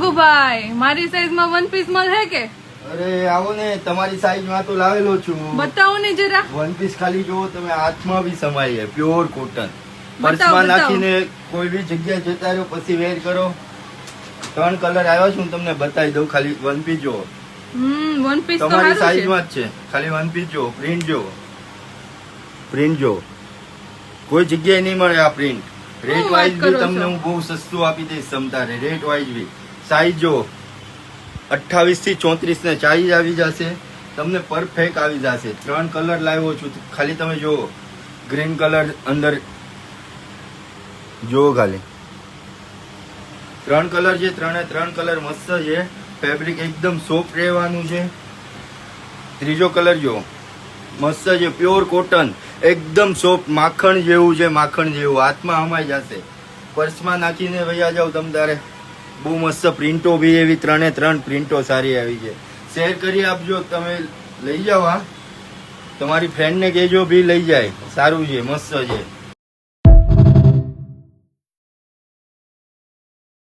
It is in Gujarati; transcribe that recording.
ભાગુભાઈ, મારી સાઈઝ માં વન પીસ મળે કે? અરે આવો ને, તમારી સાઈઝ માં તો લાવેલો છું. બતાવો ને જરા. વન પીસ ખાલી જોવો તમે, હાથમાં બી સમાય, પ્યોર કોટન. બતાવો, પર્સમાં બતાવો. નાખીને કોઈ બી જગ્યાએ જતા રહ્યો પછી વેર કરો. 3 કલર આવ્યા છું, તમને બતાવી દઉં. ખાલી વન પીસ જોવો, વન પીસ તો તમારી સારું સાઈઝ છે. માં જ છે. ખાલી વન પીસ જોવો, પ્રિન્ટ જોવો, પ્રિન્ટ જોવો. કોઈ જગ્યાએ નહીં મળે આ પ્રિન્ટ. રેટ વાત વાઇઝ કરો બી તમને છો? હું બહુ સસ્તું આપી દઈશ સમતારે. રેટ વાઇઝ બી સાઈઝ જો 28 થી 34 ને સાઈઝ આવી જશે તમને, પરફેક્ટ આવી જશે. 3 કલર લાવ્યો છું, ખાલી તમે જુઓ. ગ્રીન કલર અંદર જુઓ, ખાલી 3 કલર છે. 3 કલર મસ્ત છે. ફેબ્રિક એકદમ સોફ્ટ રહેવાનું છે. ત્રીજો કલર જો મસ્ત છે, પ્યોર કોટન, એકદમ સોફ્ટ, માખણ જેવું છે, માખણ જેવું. હાથમાં હમાઈ જશે. પર્સમાં નાખીને વૈયા જાવ તમ તારે. બહુ મસ્ત પ્રિન્ટો બી એવી 3 પ્રિન્ટો સારી આવી છે. શેર કરી આપજો, તમે લઈ જાઓ. હા, તમારી ફ્રેન્ડને કહેજો બી લઈ જાય. સારું છે, મસ્ત છે.